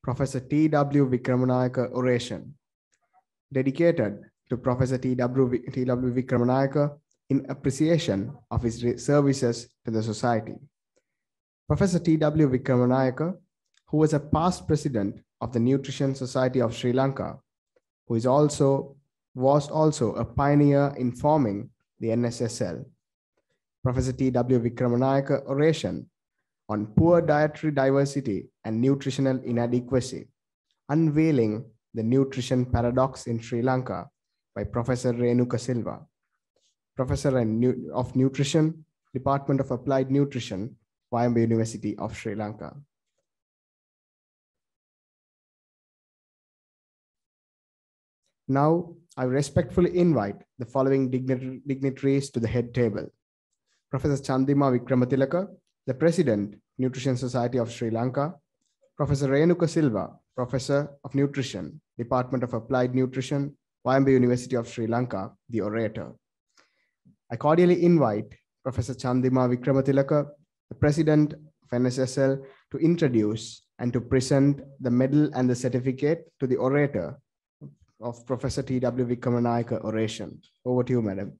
Professor T.W. Wikramanayake Oration, dedicated to Professor T.W. Wikramanayake in appreciation of his services to the society. Professor T.W. Wikramanayake, who was a past president of the Nutrition Society of Sri Lanka, who was also a pioneer in forming the NSSL. Professor T.W. Wikramanayake Oration on Poor Dietary Diversity and Nutritional Inadequacy, Unveiling the Nutrition Paradox in Sri Lanka by Professor Renuka Silva, Professor of Nutrition, Department of Applied Nutrition, Wayamba University of Sri Lanka. Now, I respectfully invite the following dignitaries to the head table. Professor Chandima Vikramatilaka, the President, Nutrition Society of Sri Lanka. Professor Renuka Silva, Professor of Nutrition, Department of Applied Nutrition, Wayamba University of Sri Lanka, the orator. I cordially invite Professor Chandima Vikramatilaka, the President of NSSL, to introduce and to present the medal and the certificate to the orator of Professor T.W. Wikramanayake Oration. Over to you, Madam.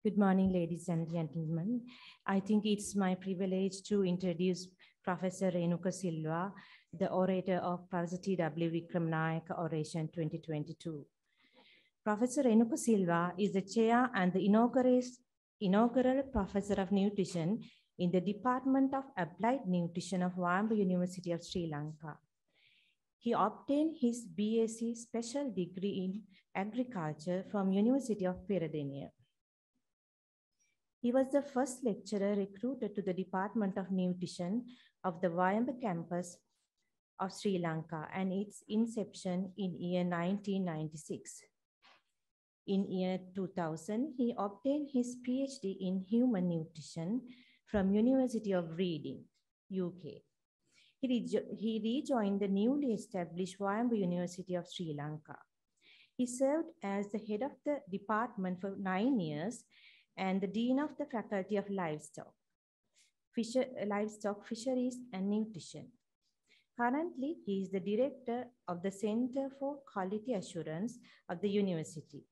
Good morning, ladies and gentlemen. I think it's my privilege to introduce Professor Renuka Silva, the orator of Professor T.W. Wikramanayake Oration 2022. Professor Renuka Silva is the chair and the inaugural professor of nutrition in the Department of Applied Nutrition of Wayamba University of Sri Lanka. He obtained his BSc special degree in agriculture from University of President-NSSL. He was the first lecturer recruited to the Department of Nutrition of the Wayamba campus of Sri Lanka and its inception in year 1996. In year 2000, he obtained his PhD in human nutrition from University of Reading, UK. He rejoined the newly established Wayamba University of Sri Lanka. He served as the head of the department for 9 years and the Dean of the Faculty of Livestock, Fisheries and Nutrition. Currently, he is the director of the Center for Quality Assurance of the university.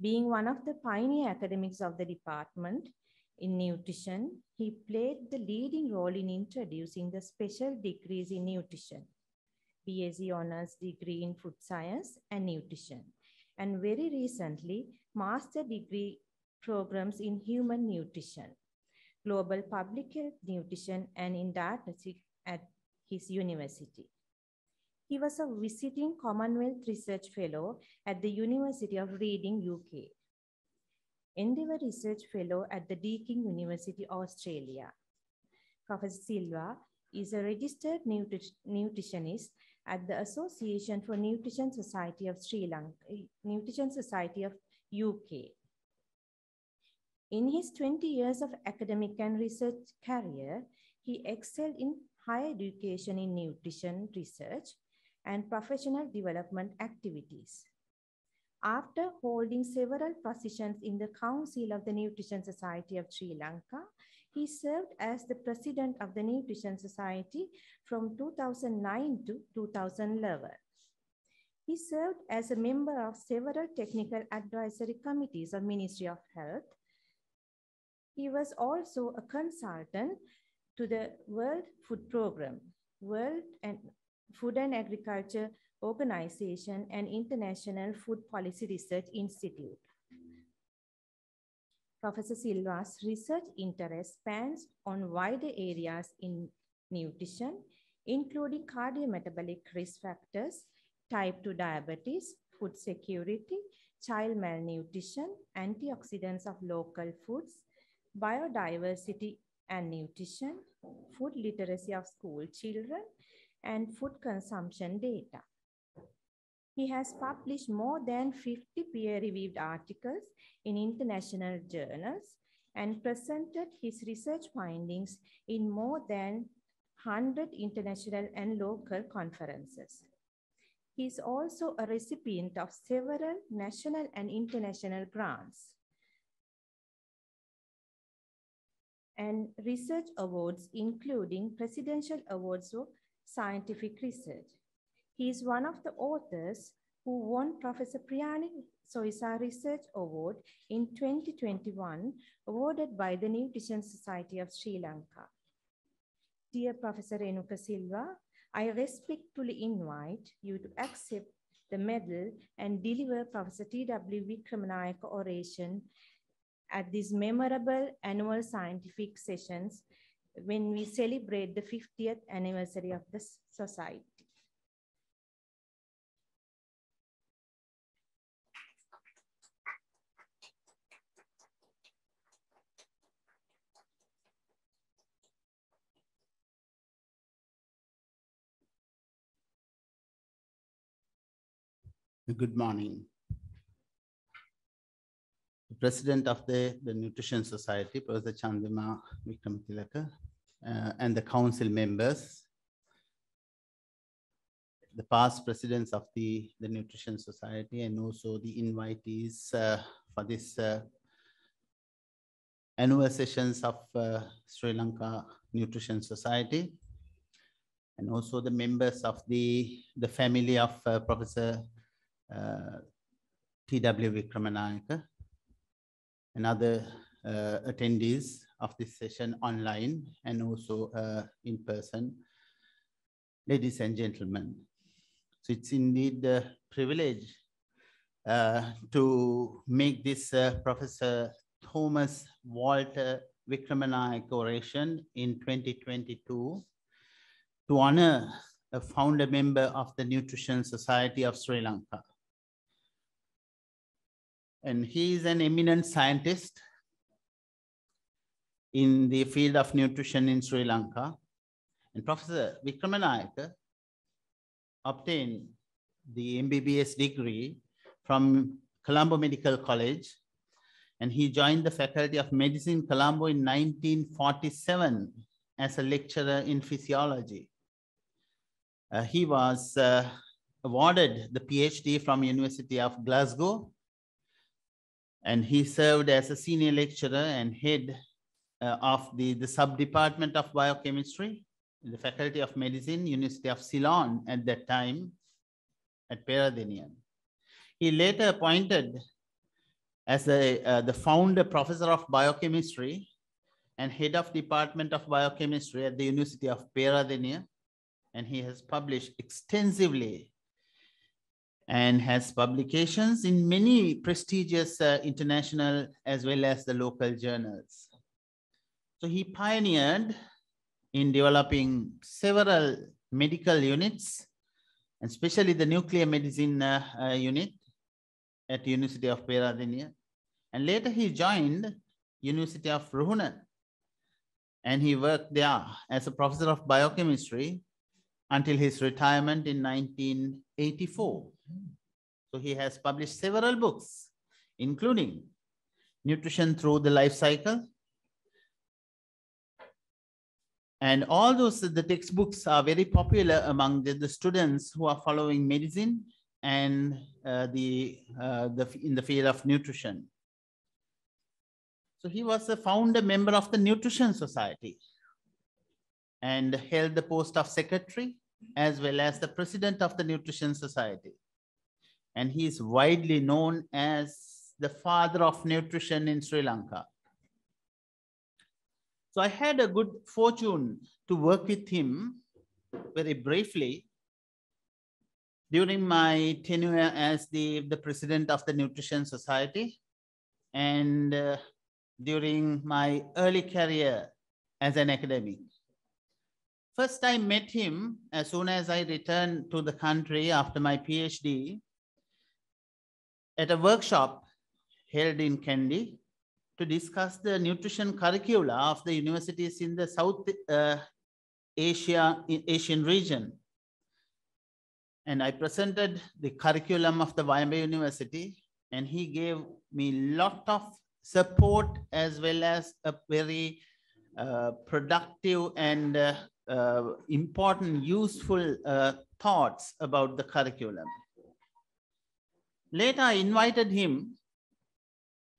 Being one of the pioneer academics of the department in nutrition, he played the leading role in introducing the special degrees in nutrition, BSc Honors degree in food science and nutrition, and very recently, master degree programs in human nutrition, global public health nutrition, and in dietary at his university. He was a visiting Commonwealth Research Fellow at the University of Reading, UK, Endeavour Research Fellow at the Deakin University, Australia. Professor Silva is a registered nutritionist at the Association for Nutrition Society of Sri Lanka, Nutrition Society of UK. In his 20 years of academic and research career, he excelled in higher education in nutrition research and professional development activities. After holding several positions in the Council of the Nutrition Society of Sri Lanka, he served as the president of the Nutrition Society from 2009 to 2011. He served as a member of several technical advisory committees of Ministry of Health. He was also a consultant to the World Food Programme, World Food and Agriculture Organization, and International Food Policy Research Institute. Professor Silva's research interest spans on wider areas in nutrition, including cardiometabolic risk factors, type 2 diabetes, food security, child malnutrition, antioxidants of local foods, biodiversity and nutrition, food literacy of school children, and food consumption data. He has published more than 50 peer-reviewed articles in international journals and presented his research findings in more than 100 international and local conferences. He is also a recipient of several national and international grants and research awards, including Presidential Awards for Scientific Research. He is one of the authors who won Professor Priyani Soisa Research Award in 2021, awarded by the Nutrition Society of Sri Lanka. Dear Professor Renuka Silva, I respectfully invite you to accept the medal and deliver Professor T.W. Wikramanayake Oration at these memorable annual scientific sessions when we celebrate the 50th anniversary of the Society. Good morning. The President of the Nutrition Society, Professor Chandima Wikramanayake, and the council members, the past presidents of the Nutrition Society, and also the invitees for this annual sessions of Sri Lanka Nutrition Society, and also the members of the family of Professor T.W. Wikramanayake, and other attendees of this session online and also in person. Ladies and gentlemen, so it's indeed a privilege to make this Professor Thomas Walter Wikramanayake Oration in 2022 to honor a founder member of the Nutrition Society of Sri Lanka. And he is an eminent scientist in the field of nutrition in Sri Lanka. And Professor Wikramanayake obtained the MBBS degree from Colombo Medical College, and he joined the Faculty of Medicine, Colombo, in 1947 as a lecturer in physiology. He was awarded the PhD from University of Glasgow, and he served as a senior lecturer and head of the sub-department of biochemistry in the Faculty of Medicine, University of Ceylon at that time at President-NSSL. He later appointed as the founder professor of biochemistry and head of department of biochemistry at the University of President-NSSL, and he has published extensively and has publications in many prestigious international as well as the local journals. So he pioneered in developing several medical units, and especially the nuclear medicine unit at the University of President-NSSL. And later he joined University of Renuka, and he worked there as a professor of biochemistry until his retirement in 1984. So he has published several books, including Nutrition Through the Life Cycle. And all those, the textbooks are very popular among the students who are following medicine and in the field of nutrition. So he was a founder member of the Nutrition Society and held the post of secretary as well as the president of the Nutrition Society. And he is widely known as the father of nutrition in Sri Lanka. So I had a good fortune to work with him very briefly during my tenure as the president of the Nutrition Society and during my early career as an academic. First, I met him as soon as I returned to the country after my PhD at a workshop held in Kandy to discuss the nutrition curricula of the universities in the South Asian region. And I presented the curriculum of the Wayamba University, and he gave me a lot of support as well as a very productive and important, useful thoughts about the curriculum. Later, I invited him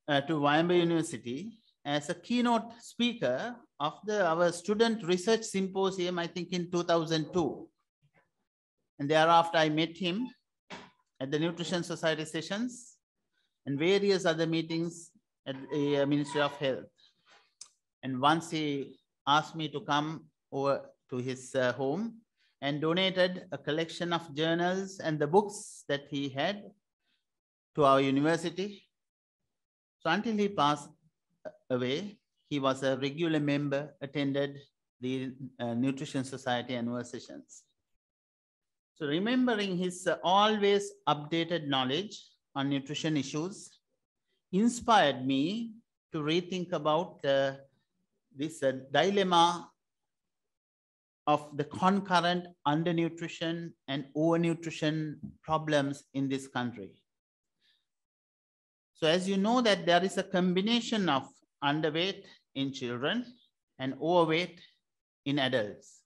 to Wayamba University as a keynote speaker of our student research symposium, I think in 2002. And thereafter, I met him at the Nutrition Society sessions and various other meetings at the Ministry of Health. And once he asked me to come over to his home and donated a collection of journals and the books that he had to our university. So until he passed away, he was a regular member, attended the Nutrition Society annual sessions. So remembering his always updated knowledge on nutrition issues inspired me to rethink about this dilemma of the concurrent undernutrition and overnutrition problems in this country. So as you know that there is a combination of underweight in children and overweight in adults,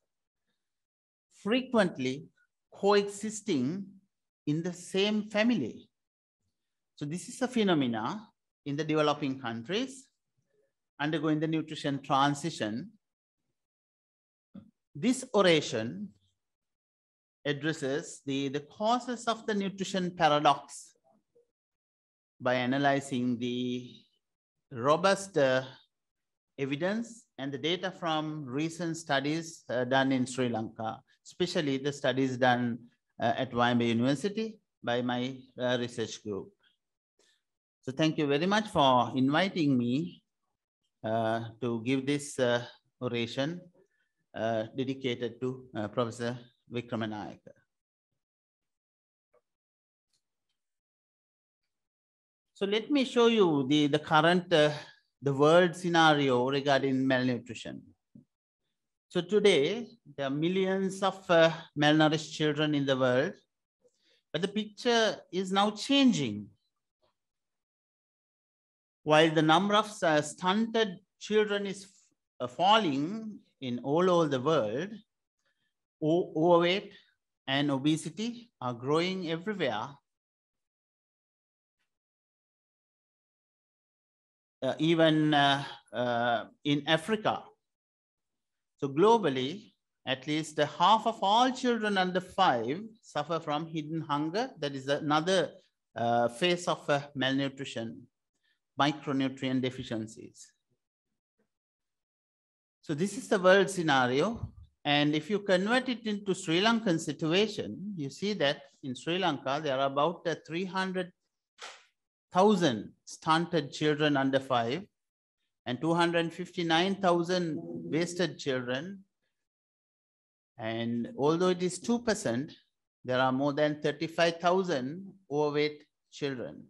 frequently coexisting in the same family. So this is a phenomena in the developing countries undergoing the nutrition transition. This oration addresses the causes of the nutrition paradox by analyzing the robust evidence and the data from recent studies done in Sri Lanka, especially the studies done at Wayamba University by my research group. So thank you very much for inviting me to give this oration dedicated to Professor Wikramanayake. So let me show you the current, the world scenario regarding malnutrition. So today, there are millions of malnourished children in the world, but the picture is now changing. While the number of stunted children is falling in all over the world, overweight and obesity are growing everywhere. Even in Africa. So globally, at least half of all children under 5 suffer from hidden hunger. That is another phase of malnutrition, micronutrient deficiencies. So this is the world scenario. And if you convert it into Sri Lankan situation, you see that in Sri Lanka, there are about 300,000 stunted children under 5 and 259,000 wasted children. And although it is 2%, there are more than 35,000 overweight children.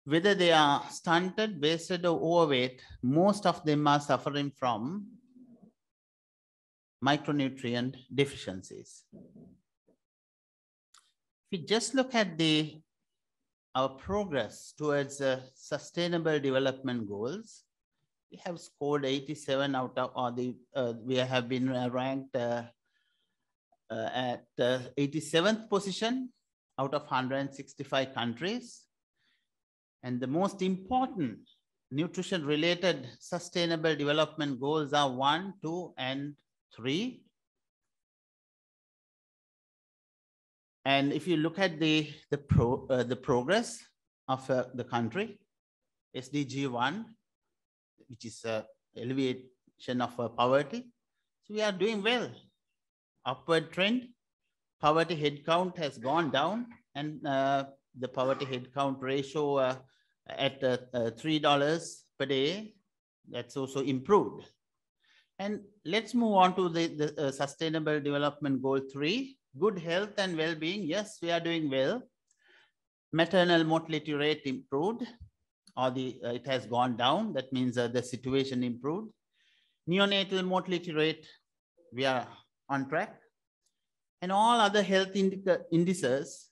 Whether they are stunted, wasted, or overweight, most of them are suffering from micronutrient deficiencies. If we just look at our progress towards sustainable development goals, we have scored 87 out of, we have been ranked at 87th position out of 165 countries. And the most important nutrition-related sustainable development goals are 1, 2, and 3. And if you look at the progress of the country, SDG 1, which is alleviation of poverty, so we are doing well. Upward trend, poverty headcount has gone down, and the poverty headcount ratio at $3 per day, that's also improved. And let's move on to the Sustainable Development Goal 3, good health and well-being. Yes, we are doing well. Maternal mortality rate improved, or it has gone down. That means the situation improved. Neonatal mortality rate, we are on track. And all other health indices,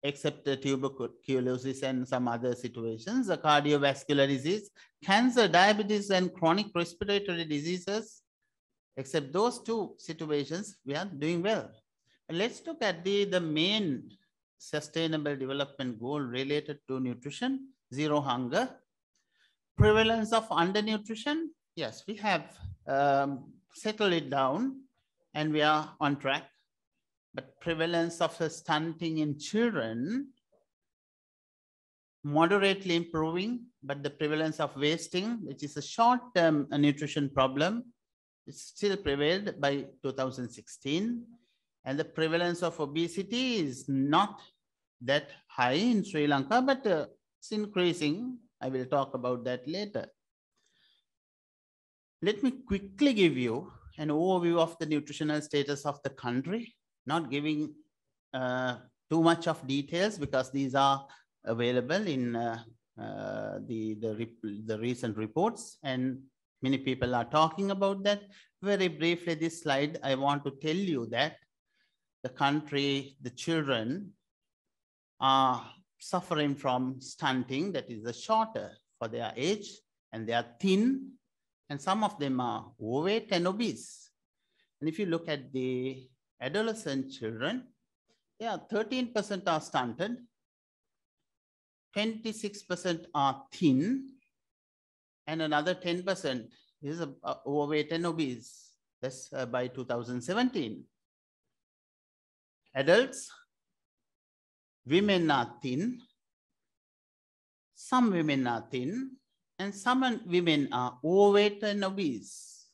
except tuberculosis and some other situations, the cardiovascular disease, cancer, diabetes, and chronic respiratory diseases Except those two situations, we are doing well. Let's look at the main sustainable development goal related to nutrition, zero hunger. Prevalence of undernutrition, yes, we have settled it down and we are on track. But prevalence of stunting in children, moderately improving, but the prevalence of wasting, which is a short-term nutrition problem, it still prevailed by 2016. And the prevalence of obesity is not that high in Sri Lanka, but it's increasing. I will talk about that later. Let me quickly give you an overview of the nutritional status of the country, not giving too much of details because these are available in the recent reports, and many people are talking about that. Very briefly, this slide, I want to tell you that the country, the children are suffering from stunting, that is the shorter for their age, and they are thin, and some of them are overweight and obese. And if you look at the adolescent children, 13% are stunted, 26% are thin, and another 10% is overweight and obese. That's by 2017. Adults, women are thin, some women are thin, and some women are overweight and obese.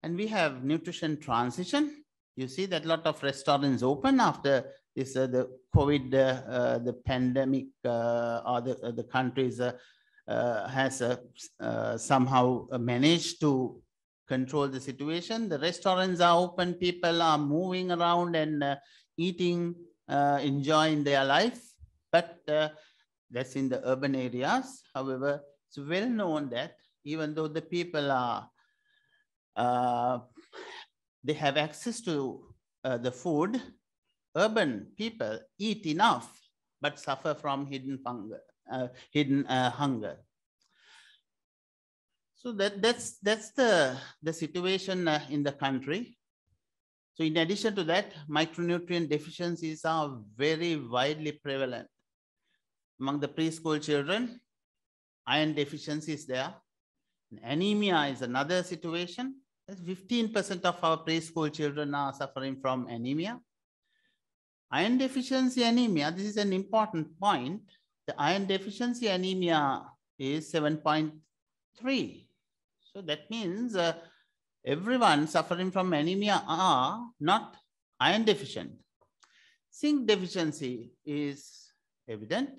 And we have nutrition transition. You see that a lot of restaurants open after this, the COVID, the pandemic, or the countries has somehow managed to control the situation. The restaurants are open, people are moving around and eating, enjoying their life. But that's in the urban areas. However, it's well known that even though the people are, they have access to the food, urban people eat enough, but suffer from hidden hunger. So that's the situation in the country. So in addition to that, micronutrient deficiencies are very widely prevalent. Among the preschool children, iron deficiency is there. Anemia is another situation. 15% of our preschool children are suffering from anemia. Iron deficiency anemia, this is an important point. The iron deficiency anemia is 7.3. So that means everyone suffering from anemia are not iron deficient. Zinc deficiency is evident.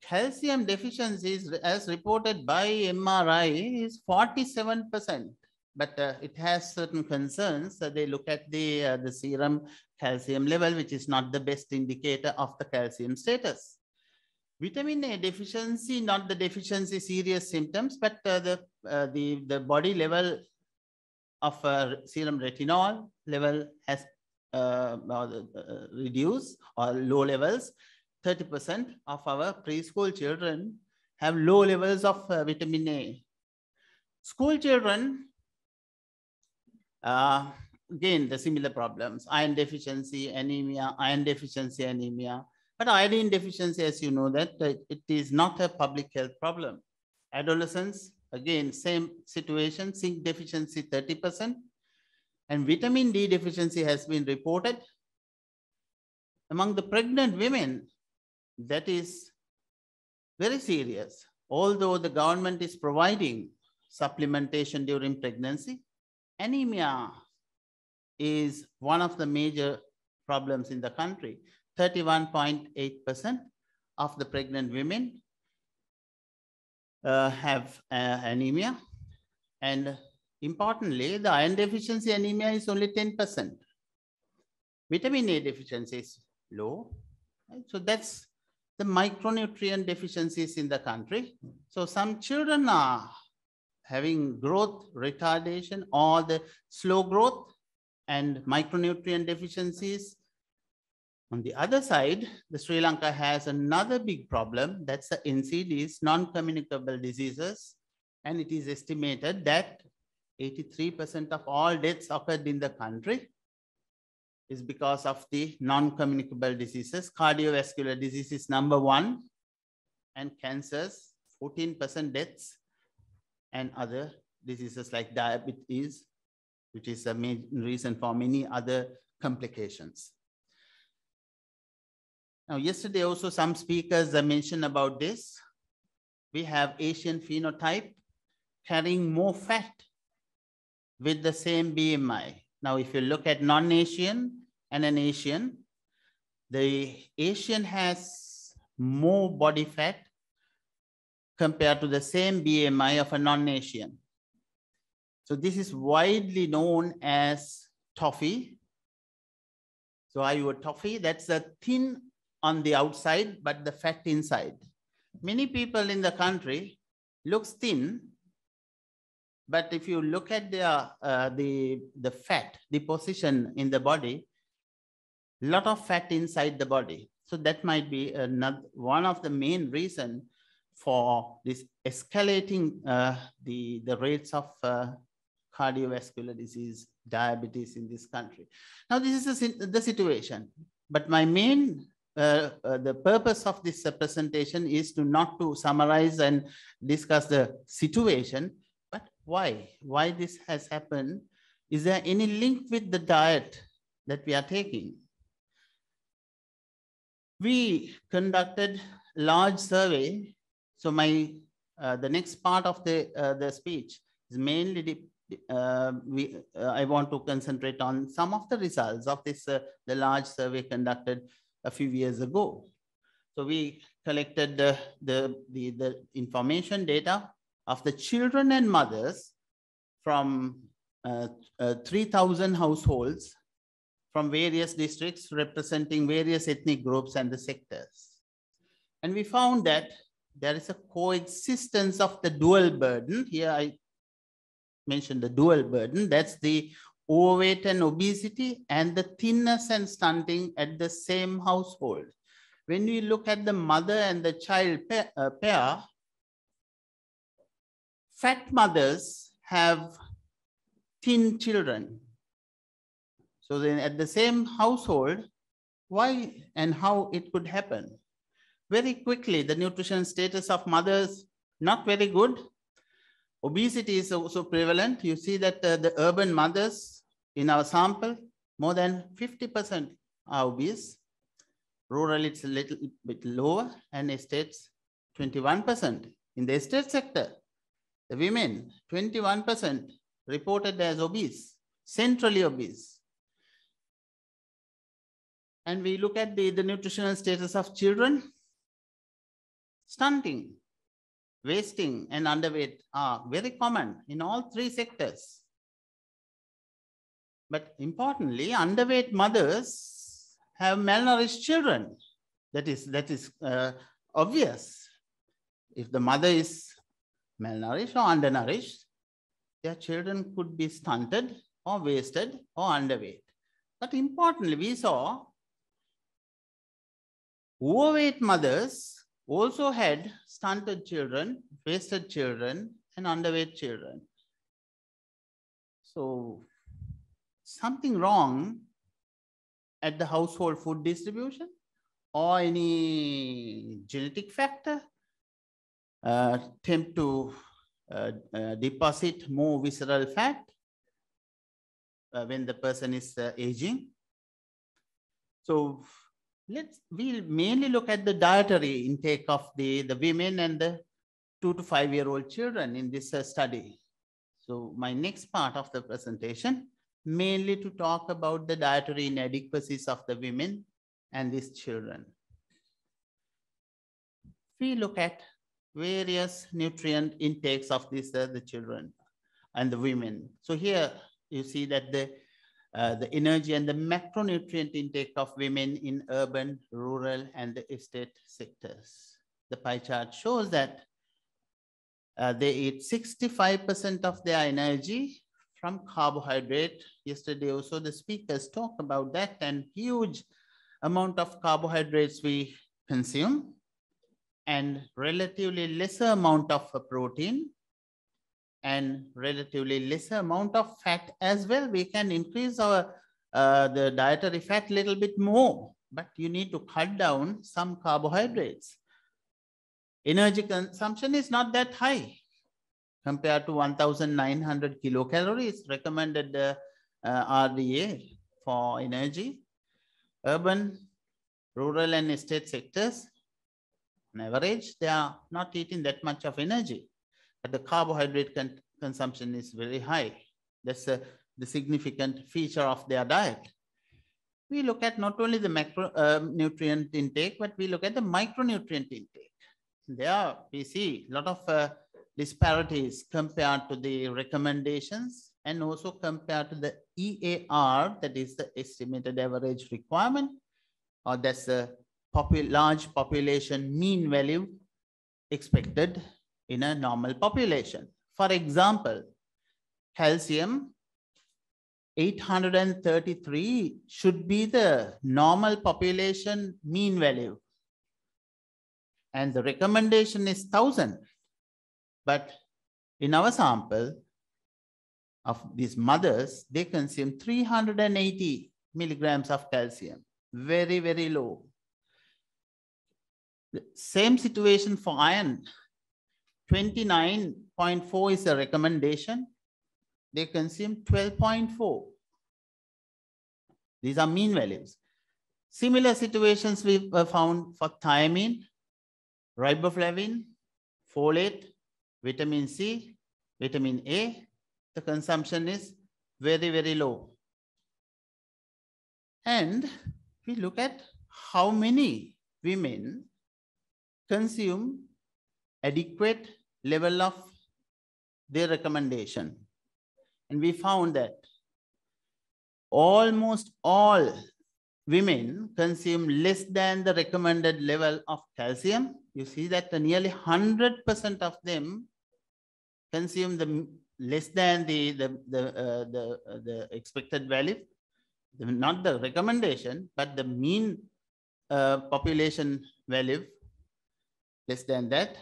Calcium deficiency, is, as reported by MRI, is 47%. But it has certain concerns. They look at the serum calcium level, which is not the best indicator of the calcium status. Vitamin A deficiency, not the deficiency serious symptoms, but the body level of serum retinol level has reduced or low levels. 30% of our preschool children have low levels of vitamin A. School children, again, the similar problems, iron deficiency, anemia, iron deficiency, anemia. But iodine deficiency, as you know, that it is not a public health problem. Adolescents, again, same situation, zinc deficiency 30%. And vitamin D deficiency has been reported. Among the pregnant women, that is very serious. Although the government is providing supplementation during pregnancy, anemia is one of the major problems in the country. 31.8% of the pregnant women have anemia. And importantly, the iron deficiency anemia is only 10%. Vitamin A deficiency is low. Right? So that's the micronutrient deficiencies in the country. So some children are having growth retardation or the slow growth and micronutrient deficiencies. On the other side, the Sri Lanka has another big problem. That's the NCDs, non-communicable diseases. And it is estimated that 83% of all deaths occurred in the country is because of the non-communicable diseases. Cardiovascular disease is number 1, and cancers, 14% deaths, and other diseases like diabetes, which is a main reason for many other complications. Now, yesterday also some speakers mentioned about this. We have Asian phenotype carrying more fat with the same BMI. Now, if you look at non-Asian and an Asian, the Asian has more body fat compared to the same BMI of a non-Asian. So this is widely known as toffee. So are you a toffee? That's a thin on the outside, but the fat inside. Many people in the country looks thin, but if you look at their, the fat deposition in the body, a lot of fat inside the body. So that might be one of the main reasons for this escalating the rates of cardiovascular disease, diabetes in this country. Now, this is the situation. But my main, the purpose of this presentation is not to summarize and discuss the situation, but why? Why this has happened? Is there any link with the diet that we are taking? We conducted a large survey. So the next part of the speech is mainly I want to concentrate on some of the results of this the large survey conducted a few years ago. So we collected the information data of the children and mothers from 3,000 households from various districts representing various ethnic groups and the sectors. And we found that there is a coexistence of the dual burden. Here I mentioned the dual burden. That's the overweight and obesity and the thinness and stunting at the same household. When we look at the mother and the child pair, fat mothers have thin children. So then at the same household, why and how it could happen? Very quickly, the nutrition status of mothers, not very good. Obesity is also prevalent. You see that the urban mothers in our sample, more than 50% are obese. Rural, it's a little bit lower, and estates, 21%. In the estate sector, the women, 21% reported as obese, centrally obese. And we look at the nutritional status of children. Stunting, wasting, and underweight are very common in all 3 sectors. But importantly, underweight mothers have malnourished children. That is obvious. If the mother is malnourished or undernourished, their children could be stunted or wasted or underweight. But importantly, we saw overweight mothers also had stunted children, wasted children, and underweight children. So something wrong at the household food distribution or any genetic factor tend to deposit more visceral fat when the person is aging. So we'll mainly look at the dietary intake of the women and the 2 to 5 year old children in this study. So my next part of the presentation, mainly to talk about the dietary inadequacies of the women and these children. We look at various nutrient intakes of these the children and the women. So here you see that the energy and the macronutrient intake of women in urban, rural, and the estate sectors. The pie chart shows that they eat 65% of their energy from carbohydrate. Yesterday also the speakers talked about that, and huge amount of carbohydrates we consume and relatively lesser amount of protein and relatively lesser amount of fat as well. We can increase our the dietary fat a little bit more, but you need to cut down some carbohydrates. Energy consumption is not that high compared to 1,900 kilocalories recommended RDA for energy. Urban, rural and estate sectors, on average, they are not eating that much of energy, but the carbohydrate consumption is very high. That's the significant feature of their diet. We look at not only the macronutrient intake, but we look at the micronutrient intake. There we see a lot of disparities compared to the recommendations and also compared to the EAR, that is the estimated average requirement, or that's the large population mean value expected in a normal population. For example, calcium 833 should be the normal population mean value, and the recommendation is 1,000. But in our sample of these mothers, they consume 380 milligrams of calcium, very, very low. The same situation for iron, 29.4 is the recommendation. They consume 12.4. These are mean values. Similar situations we found for thiamine, riboflavin, folate, vitamin C, vitamin A. The consumption is very, very low. And we look at how many women consume adequate level of their recommendation. And we found that almost all women consume less than the recommended level of calcium. You see that nearly 100% of them consume the less than the expected value, not the recommendation, but the mean population value less than that.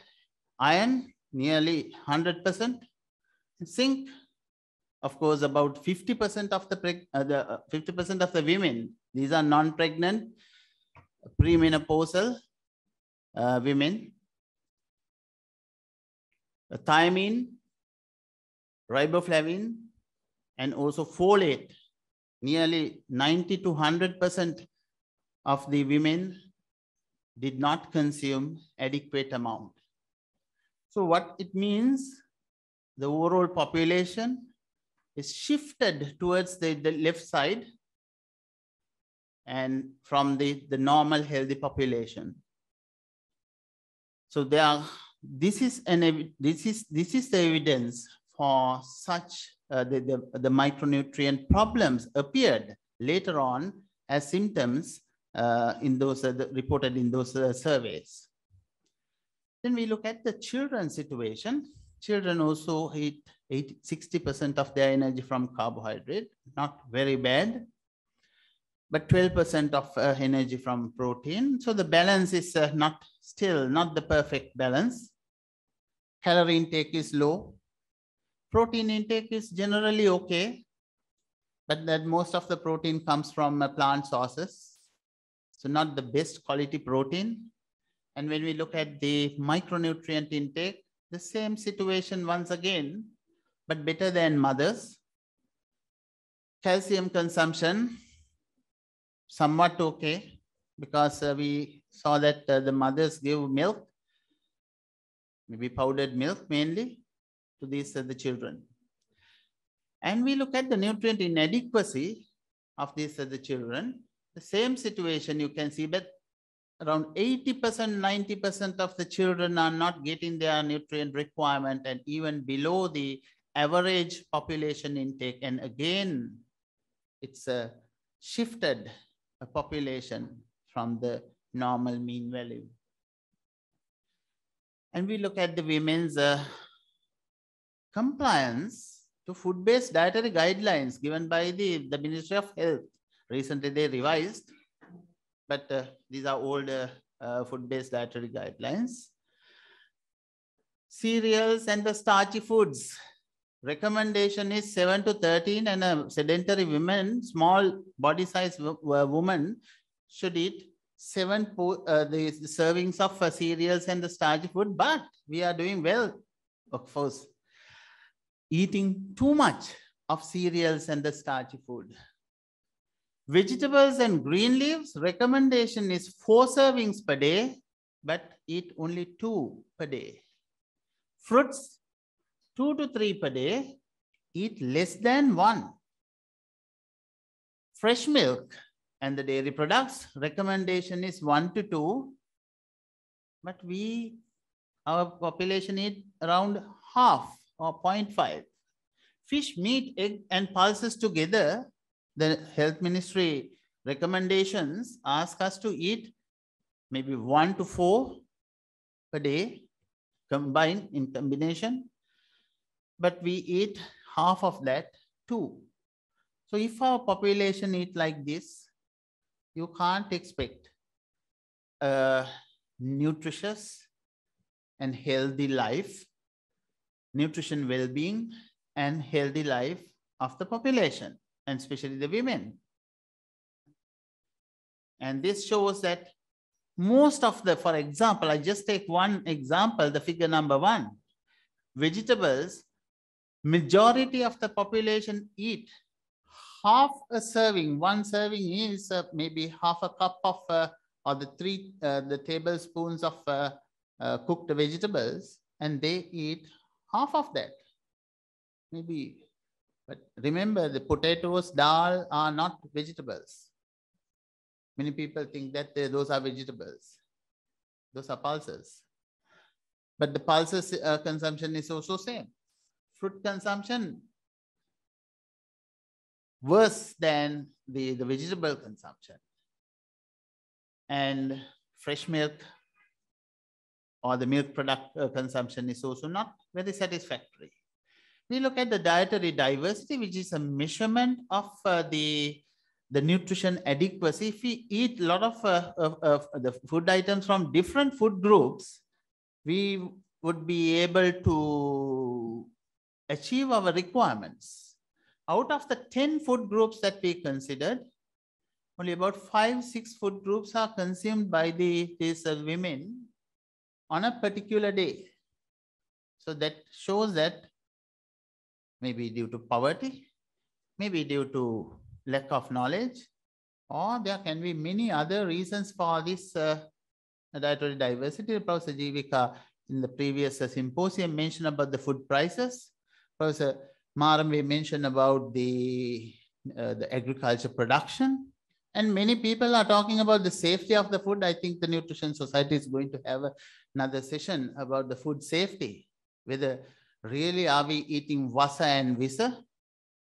Iron, nearly 100%. Zinc, of course, about 50% of the 50% of the women. These are non-pregnant, premenopausal women. Thiamine, riboflavin, and also folate. Nearly 90 to 100% of the women did not consume adequate amount. So what it means, the overall population is shifted towards the left side and from the normal healthy population. So this is the evidence for such the micronutrient problems appeared later on as symptoms in those reported in those surveys. Then we look at the children's situation. Children also eat 60% of their energy from carbohydrate, not very bad, but 12% of energy from protein. So the balance is still not the perfect balance. Calorie intake is low. Protein intake is generally okay, but that most of the protein comes from plant sources. So not the best quality protein. And when we look at the micronutrient intake, the same situation once again, but better than mothers. Calcium consumption, somewhat okay, because we saw that the mothers give milk, maybe powdered milk mainly, to these the children. And we look at the nutrient inadequacy of these the children. The same situation you can see, but around 80%, 90% of the children are not getting their nutrient requirement and even below the average population intake. And again, it's a shifted population from the normal mean value. And we look at the women's compliance to food-based dietary guidelines given by the Ministry of Health. Recently they revised, but these are old food-based dietary guidelines. Cereals and the starchy foods recommendation is 7 to 13, and a sedentary woman, small body size woman, should eat 7 the servings of cereals and the starchy food. But we are doing well, of course, eating too much of cereals and the starchy food. Vegetables and green leaves, recommendation is 4 servings per day, but eat only 2 per day. Fruits, 2 to 3 per day, eat less than 1. Fresh milk and the dairy products, recommendation is 1 to 2, but our population eat around half or 0.5. Fish, meat, egg, and pulses together, the health ministry recommendations ask us to eat maybe 1 to 4 per day, combined in combination, but we eat half of that too. So if our population eat like this, you can't expect a nutritious and healthy life, nutrition well-being and healthy life of the population, and especially the women. And this shows that most of the, for example, I just take one example, the figure number 1, vegetables, majority of the population eat half a serving. 1 serving is maybe half a cup of, or the tablespoons of cooked vegetables, and they eat half of that. Maybe, but remember, the potatoes, dal are not vegetables. Many people think that those are vegetables. Those are pulses. But the pulses consumption is also same. Fruit consumption worse than the vegetable consumption. And fresh milk or the milk product consumption is also not very satisfactory. We look at the dietary diversity, which is a measurement of the nutrition adequacy. If we eat a lot of the food items from different food groups, we would be able to achieve our requirements. Out of the 10 food groups that we considered, only about 5-6 food groups are consumed by these women on a particular day. So that shows that maybe due to poverty, maybe due to lack of knowledge, or there can be many other reasons for this dietary diversity. Professor Jivika in the previous symposium mentioned about the food prices. Professor Maramve mentioned about the agriculture production. And many people are talking about the safety of the food. I think the Nutrition Society is going to have another session about the food safety. Whether really are we eating vasa and visa?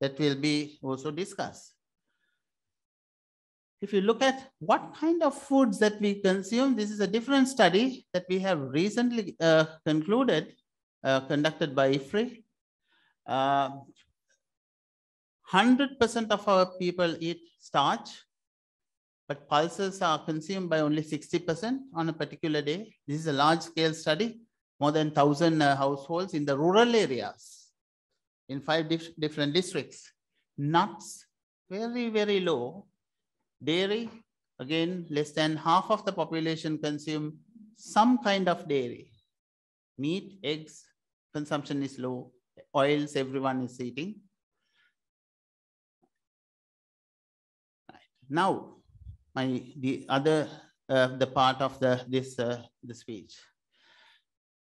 That will be also discussed. If you look at what kind of foods that we consume, this is a different study that we have recently conducted by IFRI. 100% of our people eat starch, but pulses are consumed by only 60% on a particular day. This is a large scale study, more than 1,000 households in the rural areas in 5 different districts. Nuts, very, very low. Dairy, again, less than half of the population consume some kind of dairy. Meat, eggs, consumption is low. Oils, everyone is eating. Right. Now, the part of the speech.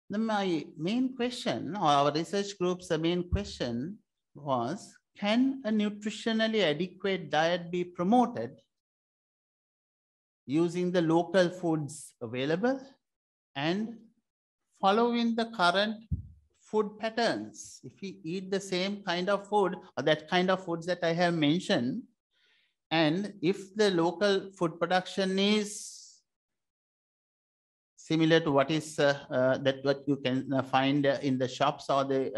My main question, or our research group's main question was, can a nutritionally adequate diet be promoted using the local foods available and following the current food patterns? If we eat the same kind of food or that kind of foods that I have mentioned, and if the local food production is similar to what is what you can find in the shops or in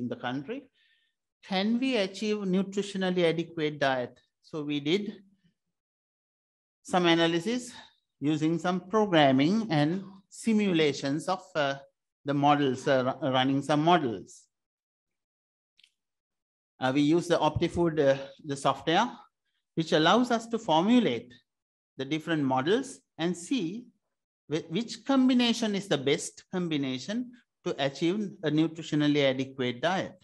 the country, can we achieve nutritionally adequate diet? So we did some analysis using some programming and simulations of the models, running some models. we use the OptiFood, the software, which allows us to formulate the different models and see which combination is the best combination to achieve a nutritionally adequate diet.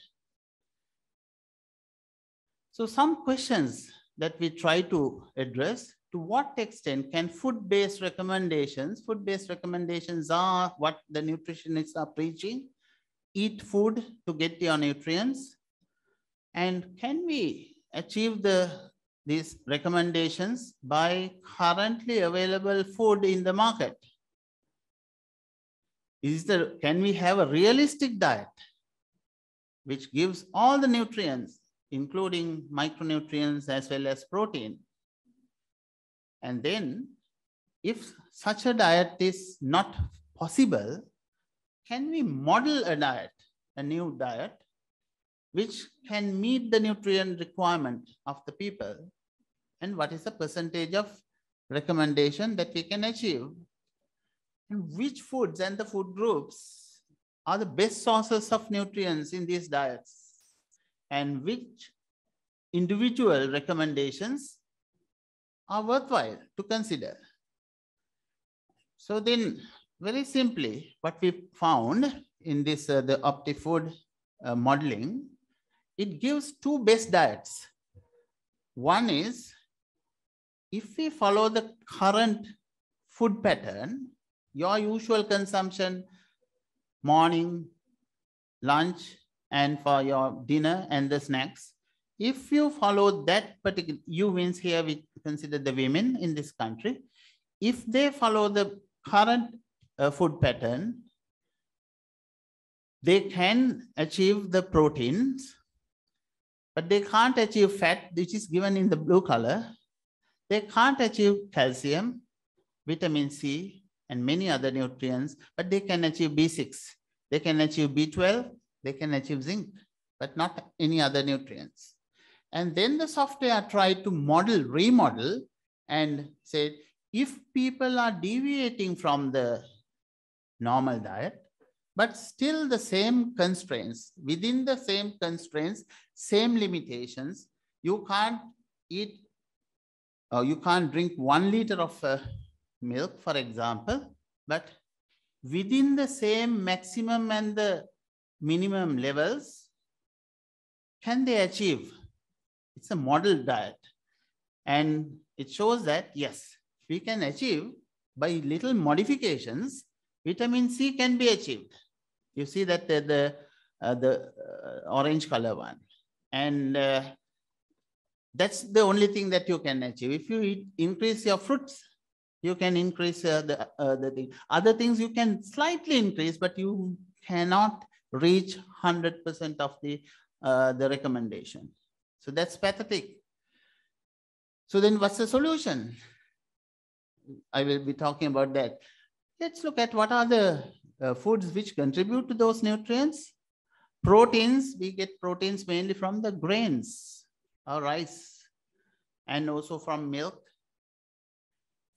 So some questions that we try to address: to what extent can food-based recommendations are what the nutritionists are preaching, eat food to get your nutrients, and can we achieve these recommendations by currently available food in the market? Can we have a realistic diet which gives all the nutrients, including micronutrients as well as protein? And then, if such a diet is not possible, can we model a diet, a new diet, which can meet the nutrient requirement of the people? And what is the percentage of recommendation that we can achieve? And which foods and the food groups are the best sources of nutrients in these diets? And which individual recommendations are worthwhile to consider? So then, very simply, what we found in this, the OptiFood modeling, it gives two best diets. One is, if we follow the current food pattern, your usual consumption, morning, lunch, and for your dinner and the snacks, if you follow that particular, you means here we consider the women in this country, if they follow the current food pattern, they can achieve the proteins, but they can't achieve fat, which is given in the blue color. They can't achieve calcium, vitamin C, and many other nutrients, but they can achieve B6. They can achieve B12, they can achieve zinc, but not any other nutrients. And then the software tried to remodel and said, if people are deviating from the normal diet, but still the same constraints, within the same constraints, same limitations, you can't eat, or you can't drink 1 liter of milk, for example, but within the same maximum and the minimum levels, can they achieve? It's a model diet. And it shows that, yes, we can achieve by little modifications, vitamin C can be achieved. You see that the orange color one. And that's the only thing that you can achieve. If you increase your fruits, you can increase the thing. Other things you can slightly increase, but you cannot reach 100% of the recommendation. So that's pathetic. So then what's the solution? I will be talking about that. Let's look at what are the foods which contribute to those nutrients. Proteins, we get proteins mainly from the grains or rice, and also from milk.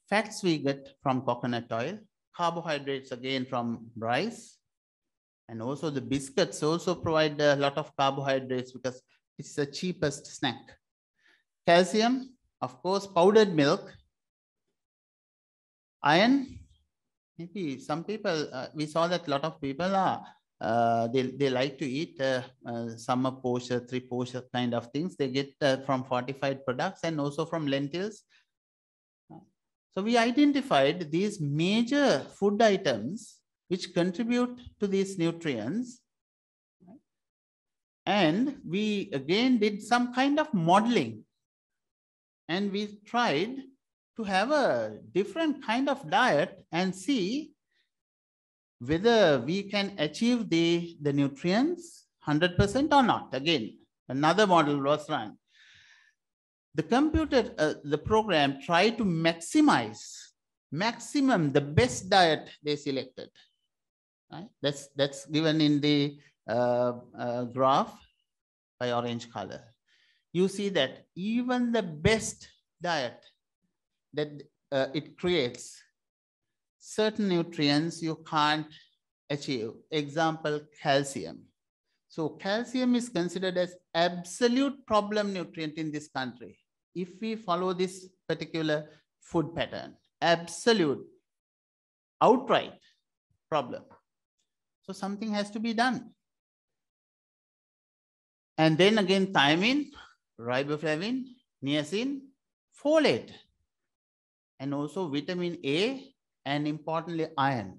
Fats we get from coconut oil. Carbohydrates again from rice. And also the biscuits also provide a lot of carbohydrates because it's the cheapest snack. Calcium, of course, powdered milk. Iron, maybe some people, we saw that a lot of people are, they like to eat summer posher, 3 posher kind of things. They get from fortified products and also from lentils. So we identified these major food items which contribute to these nutrients. And we again did some kind of modeling. And we tried to have a different kind of diet and see whether we can achieve the nutrients 100% or not. Again, another model was run. The the program tried to maximize the best diet they selected. Right? That's given in the graph by orange color. You see that even the best diet that it creates, certain nutrients you can't achieve. Example, calcium. So calcium is considered as absolute problem nutrient in this country. If we follow this particular food pattern, absolute, outright problem. So something has to be done. And then again, thiamine, riboflavin, niacin, folate, and also vitamin A, and importantly, iron.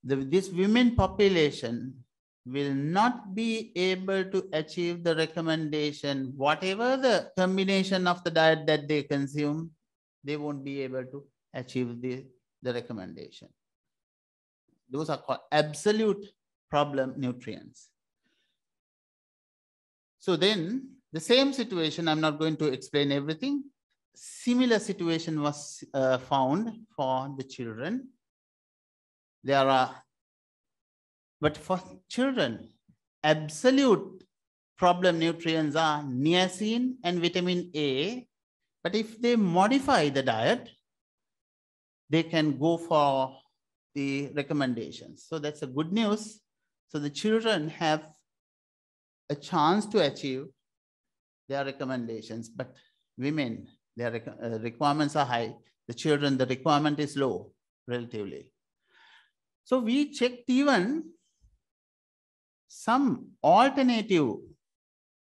This women population will not be able to achieve the recommendation, whatever the combination of the diet that they consume, they won't be able to achieve the recommendation. Those are called absolute problem nutrients. So then the same situation, I'm not going to explain everything. Similar situation was found for the children. There are, but for children, absolute problem nutrients are niacin and vitamin A. But if they modify the diet, they can go for the recommendations. So that's a good news. So the children have a chance to achieve their recommendations, but women, their requirements are high. The children, the requirement is low relatively. So we checked even some alternative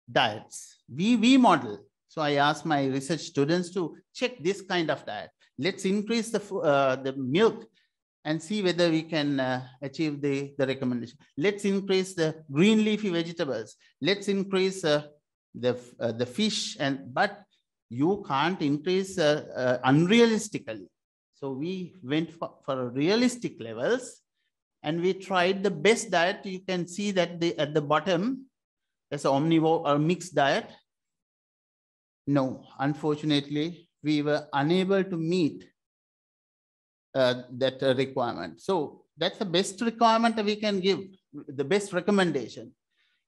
diets. We model. So I asked my research students to check this kind of diet. Let's increase the milk and see whether we can achieve the recommendation. Let's increase the green leafy vegetables. Let's increase the fish, but you can't increase unrealistically. So we went for realistic levels, and we tried the best diet. You can see that at the bottom, there's an omnivore or mixed diet. No, unfortunately, we were unable to meet that requirement. So that's the best requirement we can give, the best recommendation.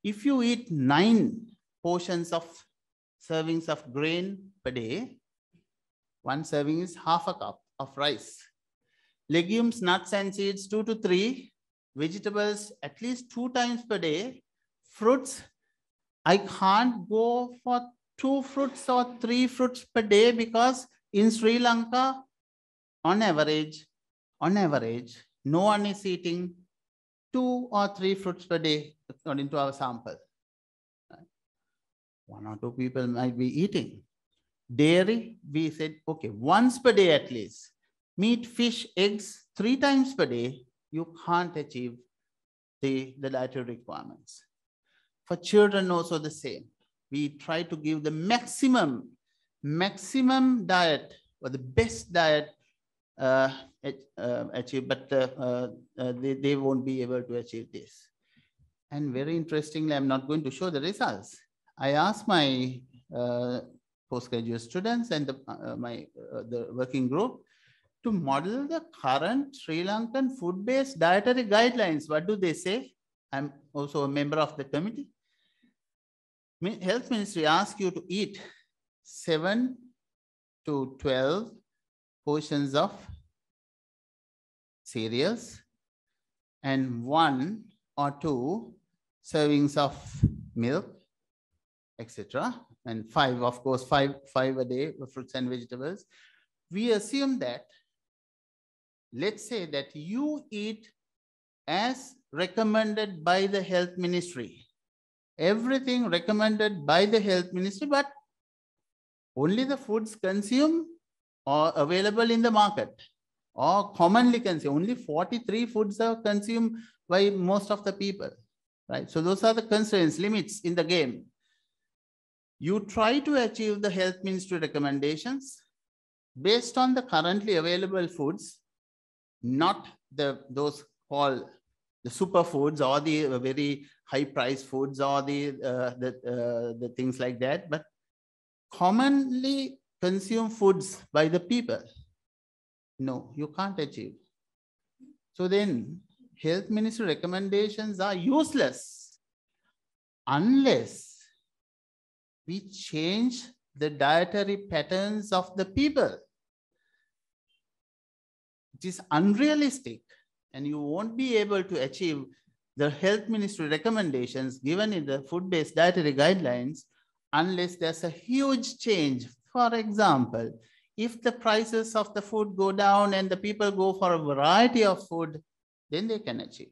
If you eat 9 portions of servings of grain per day, 1 serving is half a cup of rice. Legumes, nuts and seeds, 2 to 3. Vegetables, at least 2 times per day. Fruits, I can't go for 2 fruits or 3 fruits per day, because in Sri Lanka, on average, no one is eating 2 or 3 fruits per day according to our sample. 1 or 2 people might be eating. Dairy, we said, okay, once per day at least. Meat, fish, eggs, 3 times per day, you can't achieve the dietary requirements. For children also the same. We try to give the maximum diet or the best diet achieve, but they won't be able to achieve this. And very interestingly, I'm not going to show the results. I asked my postgraduate students and the working group to model the current Sri Lankan food-based dietary guidelines. What do they say? I'm also a member of the committee. Health Ministry asks you to eat 7 to 12 portions of cereals and 1 or 2 servings of milk, etc. And 5, of course, 5 a day of fruits and vegetables. We assume that, let's say that you eat as recommended by the Health Ministry. Everything recommended by the Health Ministry, but only the foods consumed or available in the market or commonly consumed. Only 43 foods are consumed by most of the people, right? So those are the constraints, limits in the game. You try to achieve the Health Ministry recommendations based on the currently available foods, not those called the superfoods or the very high price foods or the things like that, but commonly consumed foods by the people. No, you can't achieve. So then Health Ministry recommendations are useless unless we change the dietary patterns of the people. It is unrealistic, and you won't be able to achieve the health ministry recommendations given in the food-based dietary guidelines unless there's a huge change. For example, if the prices of the food go down and the people go for a variety of food, then they can achieve,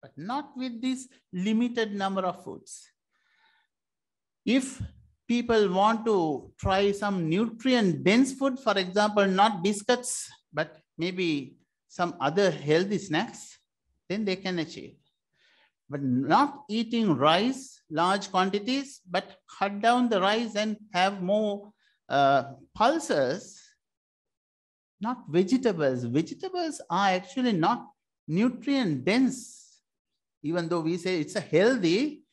but not with this limited number of foods. If people want to try some nutrient-dense food, for example, not biscuits, but maybe some other healthy snacks, then they can achieve. But not eating rice, large quantities, but cut down the rice and have more pulses, not vegetables. Vegetables are actually not nutrient dense, even though we say it's a healthy,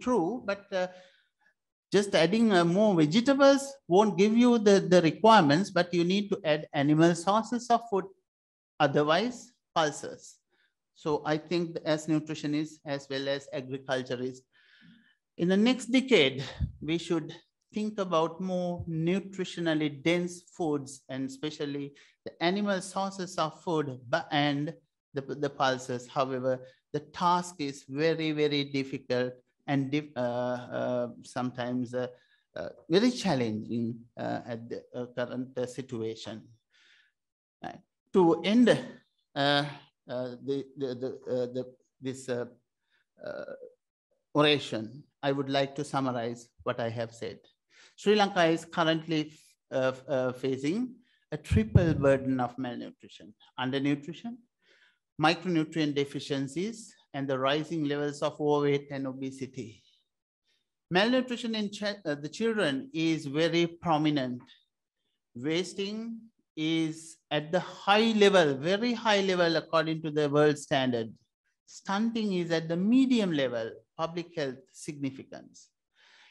true, but just adding more vegetables won't give you the requirements, but you need to add animal sources of food, otherwise pulses. So I think as nutritionists as well as agriculturists, in the next decade, we should think about more nutritionally dense foods, and especially the animal sources of food and the pulses. However, the task is very, very difficult and sometimes very challenging at the current situation. To end this oration, I would like to summarize what I have said. Sri Lanka is currently facing a triple burden of malnutrition, undernutrition, micronutrient deficiencies, and the rising levels of overweight and obesity. Malnutrition in the children is very prominent. Wasting is at the high level, very high level according to the world standard. Stunting is at the medium level, public health significance.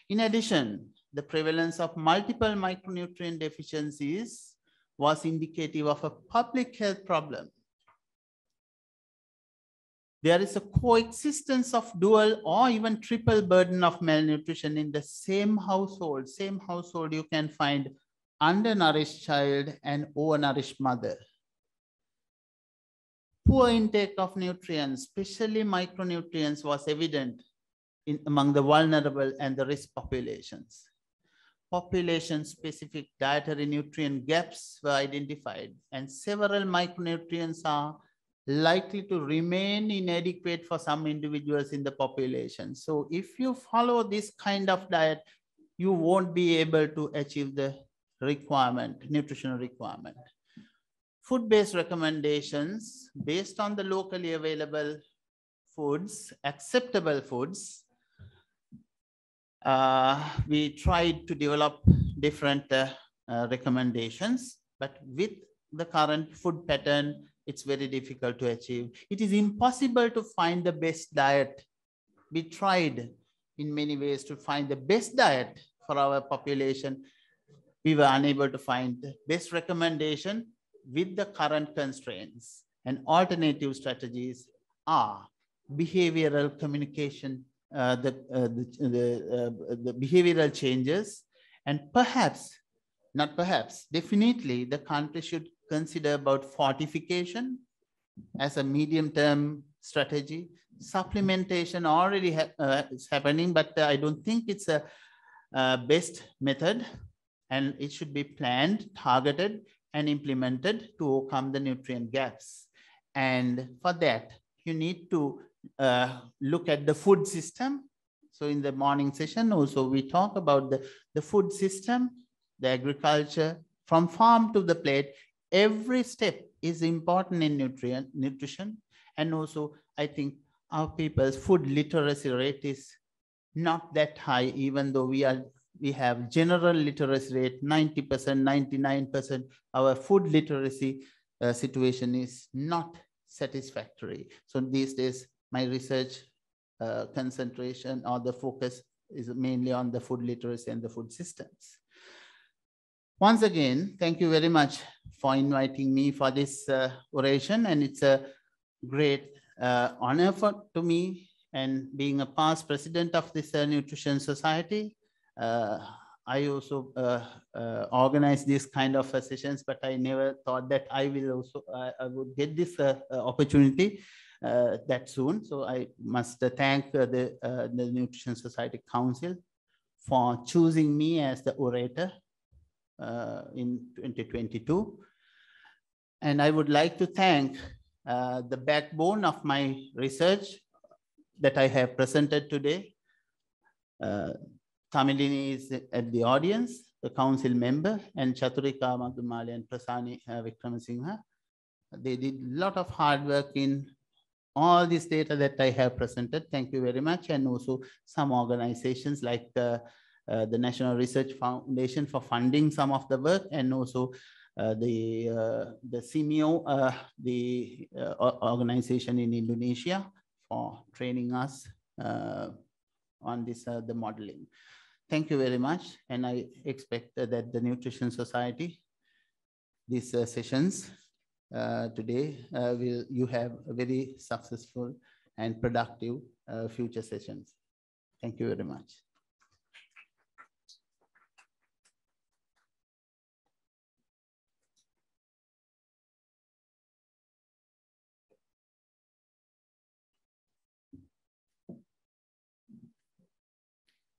In addition, the prevalence of multiple micronutrient deficiencies was indicative of a public health problem. There is a coexistence of dual or even triple burden of malnutrition in the same household. Same household, you can find undernourished child and overnourished mother. Poor intake of nutrients, especially micronutrients, was evident among the vulnerable and the risk populations. Population-specific dietary nutrient gaps were identified, and several micronutrients are likely to remain inadequate for some individuals in the population. So if you follow this kind of diet, you won't be able to achieve the requirement, nutritional requirement. Food-based recommendations based on the locally available foods, acceptable foods. We tried to develop different recommendations, but with the current food pattern, it's very difficult to achieve. It is impossible to find the best diet. We tried in many ways to find the best diet for our population. We were unable to find the best recommendation with the current constraints, and alternative strategies are behavioral communication, the behavioral changes, and perhaps, not perhaps, definitely the country should consider about fortification as a medium-term strategy. Supplementation already is happening, but I don't think it's a best method, and it should be planned, targeted, and implemented to overcome the nutrient gaps. And for that, you need to look at the food system. So in the morning session also, we talk about the food system, the agriculture, from farm to the plate. Every step is important in nutrition. And also, I think our people's food literacy rate is not that high, even though we have general literacy rate, 90%, 99%. Our food literacy situation is not satisfactory. So these days, my research concentration or the focus is mainly on the food literacy and the food systems. Once again, thank you very much for inviting me for this oration, and it's a great honor to me, and being a past president of this Nutrition Society. I also organize these kind of sessions, but I never thought that I would get this opportunity. that soon. So I must thank the Nutrition Society Council for choosing me as the orator in 2022. And I would like to thank the backbone of my research that I have presented today. Tamilini is at the audience, the council member, and Chaturika Magdumali and Prasani Vikramasinghe. They did a lot of hard work in all this data that I have presented. Thank you very much. And also some organizations like the National Research Foundation for funding some of the work, and also the CMO, the organization in Indonesia, for training us on this, the modeling. Thank you very much. And I expect that the Nutrition Society, these sessions today, you have a very successful and productive future sessions. Thank you very much.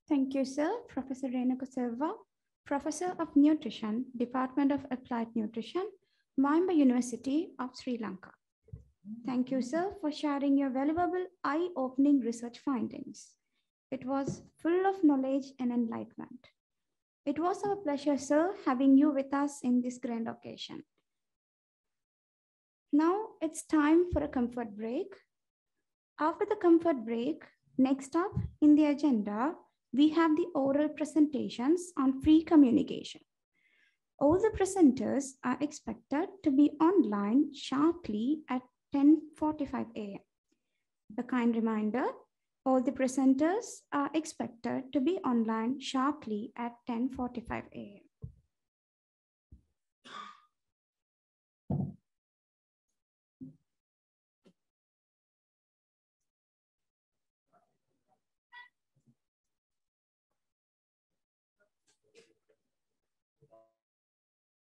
Thank you, sir. Professor Renuka Silva, Professor of Nutrition, Department of Applied Nutrition, Wayamba University of Sri Lanka. Thank you, sir, for sharing your valuable, eye-opening research findings. It was full of knowledge and enlightenment. It was our pleasure, sir, having you with us in this grand occasion. Now it's time for a comfort break. After the comfort break, next up in the agenda, we have the oral presentations on free communication. All the presenters are expected to be online sharply at 10:45 a.m. A kind reminder, all the presenters are expected to be online sharply at 10:45 a.m.